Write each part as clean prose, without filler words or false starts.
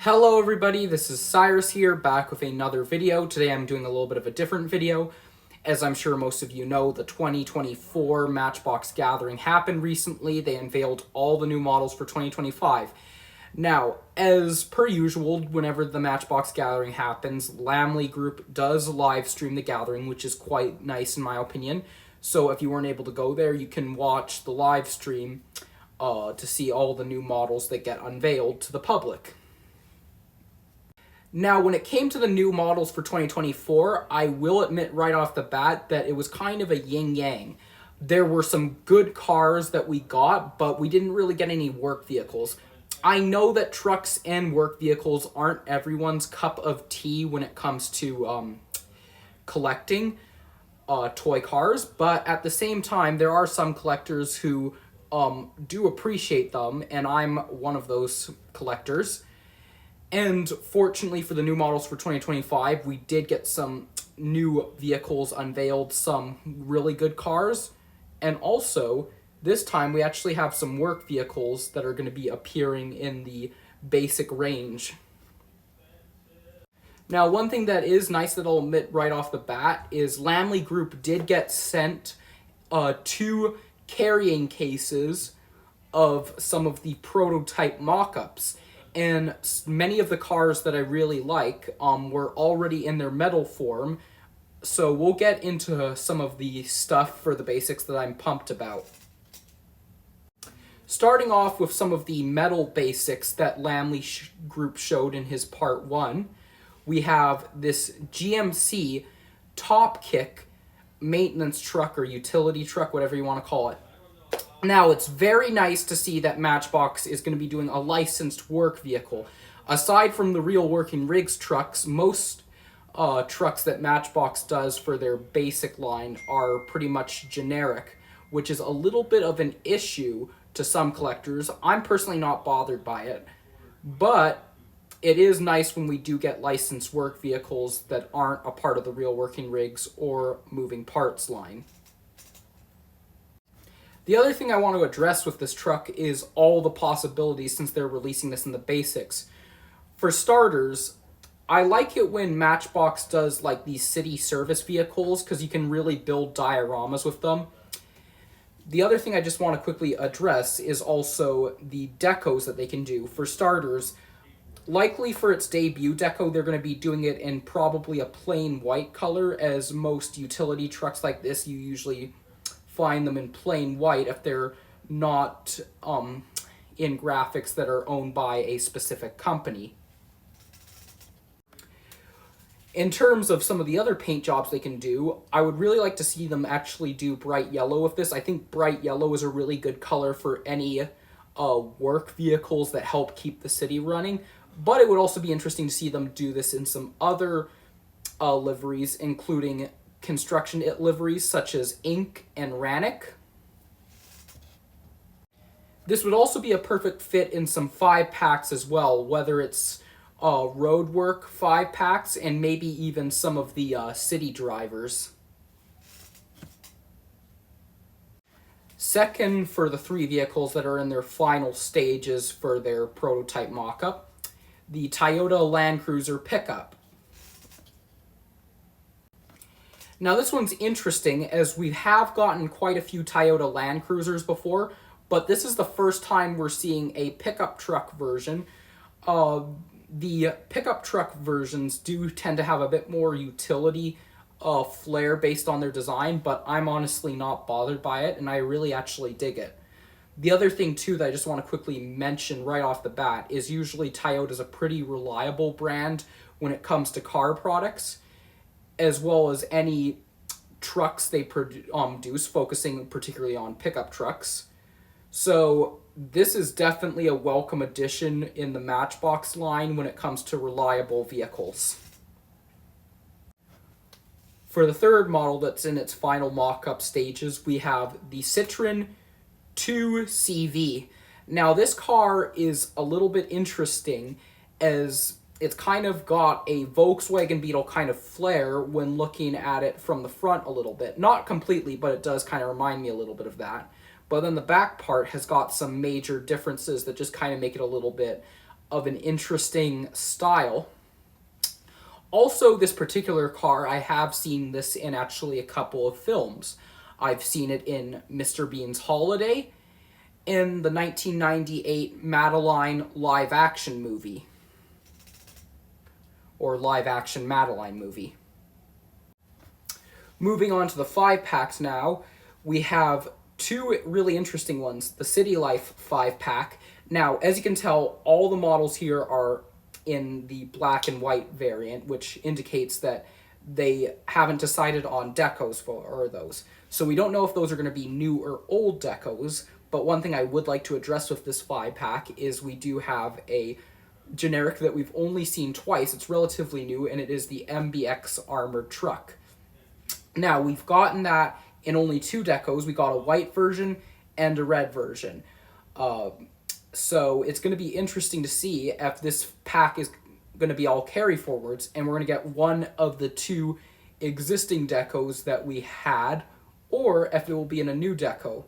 Hello everybody, this is Cyrus here, back with another video. Today I'm doing a little bit of a different video. As I'm sure most of you know, the 2024 Matchbox Gathering happened recently. They unveiled all the new models for 2025. Now, as per usual, whenever the Matchbox Gathering happens, Lamley Group does live stream the gathering, which is quite nice in my opinion. So if you weren't able to go there, you can watch the live stream to see all the new models that get unveiled to the public. Now, when it came to the new models for 2024, I will admit right off the bat that it was kind of a yin-yang. There were some good cars that we got, but we didn't really get any work vehicles. I know that trucks and work vehicles aren't everyone's cup of tea when it comes to collecting toy cars, but at the same time, there are some collectors who do appreciate them, and I'm one of those collectors. And fortunately for the new models for 2025, we did get some new vehicles unveiled, some really good cars. And also, this time we actually have some work vehicles that are going to be appearing in the basic range. Now, one thing that is nice that I'll admit right off the bat is Lamley Group did get sent 2 carrying cases of some of the prototype mock-ups. And many of the cars that I really like were already in their metal form, so we'll get into some of the stuff for the basics that I'm pumped about. Starting off with some of the metal basics that Lamley Group showed in his part 1, we have this GMC top kick maintenance truck or utility truck, whatever you want to call it. Now, it's very nice to see that Matchbox is going to be doing a licensed work vehicle. Aside from the real working rigs trucks, most trucks that Matchbox does for their basic line are pretty much generic, which is a little bit of an issue to some collectors. I'm personally not bothered by it, but it is nice when we do get licensed work vehicles that aren't a part of the real working rigs or moving parts line. The other thing I want to address with this truck is all the possibilities since they're releasing this in the basics. For starters, I like it when Matchbox does like these city service vehicles because you can really build dioramas with them. The other thing I just want to quickly address is also the decos that they can do. For starters, likely for its debut deco, they're going to be doing it in probably a plain white color, as most utility trucks like this, you usually find them in plain white if they're not in graphics that are owned by a specific company. In terms of some of the other paint jobs they can do, I would really like to see them actually do bright yellow with this. I think bright yellow is a really good color for any work vehicles that help keep the city running, but it would also be interesting to see them do this in some other liveries, including construction liveries such as Ink and Rannick. This would also be a perfect fit in some 5-packs as well, whether it's roadwork 5-packs and maybe even some of the city drivers. Second, for the 3 vehicles that are in their final stages for their prototype mock-up, the Toyota Land Cruiser pickup. Now, this one's interesting, as we have gotten quite a few Toyota Land Cruisers before, but this is the first time we're seeing a pickup truck version. The pickup truck versions do tend to have a bit more utility flair based on their design, but I'm honestly not bothered by it, and I really actually dig it. The other thing, too, that I just want to quickly mention right off the bat is usually Toyota's a pretty reliable brand when it comes to car products, as well as any trucks they produce, focusing particularly on pickup trucks. So this is definitely a welcome addition in the Matchbox line when it comes to reliable vehicles. For the third model that's in its final mock-up stages, we have the Citroen 2CV. Now, this car is a little bit interesting, as it's kind of got a Volkswagen Beetle kind of flair when looking at it from the front a little bit. Not completely, but it does kind of remind me a little bit of that. But then the back part has got some major differences that just kind of make it a little bit of an interesting style. Also, this particular car, I have seen this in actually a couple of films. I've seen it in Mr. Bean's Holiday, in the 1998 Madeline live-action movie, or live-action Madeline movie. Moving on to the 5-packs now, we have two really interesting ones. The City Life 5-pack. Now, as you can tell, all the models here are in the black and white variant, which indicates that they haven't decided on decos for those. So we don't know if those are going to be new or old decos, but one thing I would like to address with this 5-pack is we do have a generic that we've only seen twice. It's relatively new, and it is the MBX armored truck. Now, we've gotten that in only two decos. We got a white version and a red version. So it's going to be interesting to see if this pack is going to be all carry forwards, and we're going to get one of the two existing decos that we had, or if it will be in a new deco.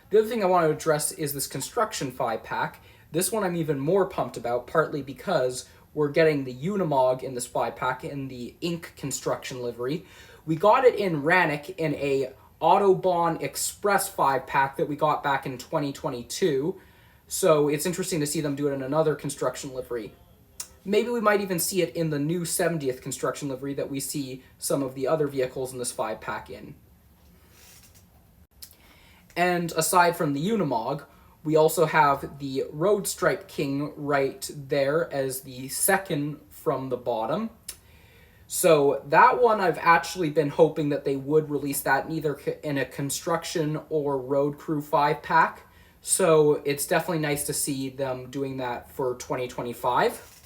The other thing I want to address is this construction 5-pack. This one I'm even more pumped about, partly because we're getting the Unimog in this 5-pack in the ink construction livery. We got it in Rannick in a Autobahn Express 5-pack that we got back in 2022. So it's interesting to see them do it in another construction livery. Maybe we might even see it in the new 70th construction livery that we see some of the other vehicles in this 5-pack in. And aside from the Unimog, we also have the Road Stripe King right there as the second from the bottom. So that one I've actually been hoping that they would release that either in a construction or road crew 5-pack. So it's definitely nice to see them doing that for 2025.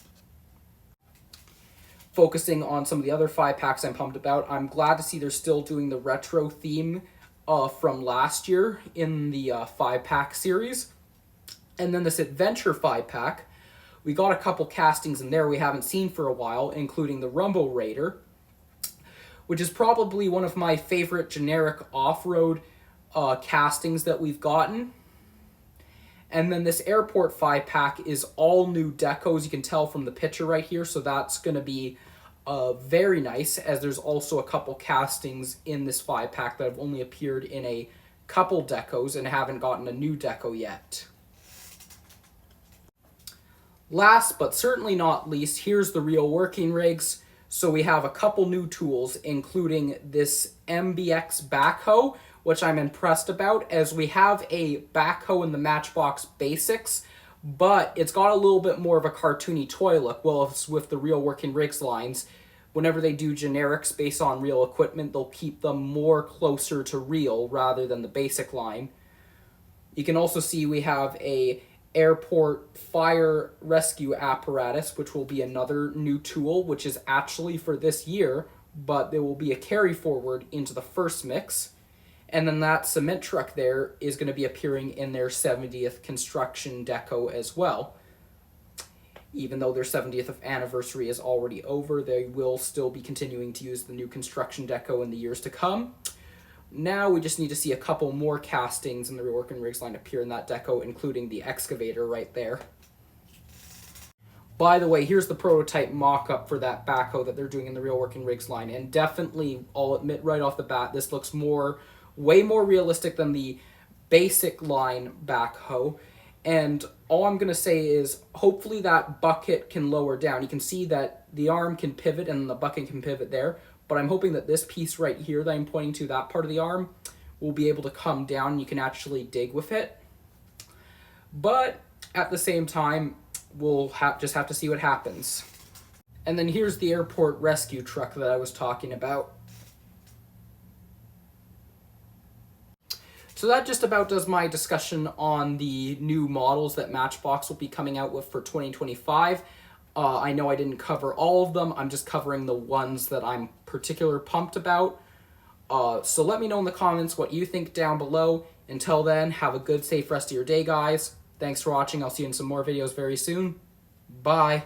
Focusing on some of the other 5-packs I'm pumped about, I'm glad to see they're still doing the retro theme from last year in the 5-pack series. And then this Adventure 5-pack, we got a couple castings in there we haven't seen for a while, including the Rumble Raider, which is probably one of my favorite generic off-road castings that we've gotten. And then this Airport 5-pack is all new decos, you can tell from the picture right here, so that's going to be very nice, as there's also a couple castings in this 5-pack that have only appeared in a couple decos and haven't gotten a new deco yet. Last but certainly not least, here's the real working rigs. So we have a couple new tools, including this MBX backhoe, which I'm impressed about, as we have a backhoe in the Matchbox Basics, but it's got a little bit more of a cartoony toy look. Well, it's with the real working rigs lines. Whenever they do generics based on real equipment, they'll keep them more closer to real rather than the basic line. You can also see we have a airport fire rescue apparatus, which will be another new tool, which is actually for this year, but there will be a carry forward into the first mix. And then that cement truck there is going to be appearing in their 70th construction deco as well. Even though their 70th anniversary is already over, they will still be continuing to use the new construction deco in the years to come. Now we just need to see a couple more castings in the Real Working Rigs line appear in that deco, including the excavator right there. By the way, here's the prototype mock-up for that backhoe that they're doing in the Real Working Rigs line, and definitely, I'll admit right off the bat, this looks way more realistic than the basic line backhoe. And all I'm going to say is, hopefully that bucket can lower down. You can see that the arm can pivot and the bucket can pivot there. But I'm hoping that this piece right here that I'm pointing to, that part of the arm, will be able to come down and you can actually dig with it. But at the same time, we'll just have to see what happens. And then here's the airport rescue truck that I was talking about. So that just about does my discussion on the new models that Matchbox will be coming out with for 2025. I know I didn't cover all of them. I'm just covering the ones that I'm particularly pumped about. So let me know in the comments what you think down below. Until then, have a good, safe rest of your day, guys. Thanks for watching. I'll see you in some more videos very soon. Bye.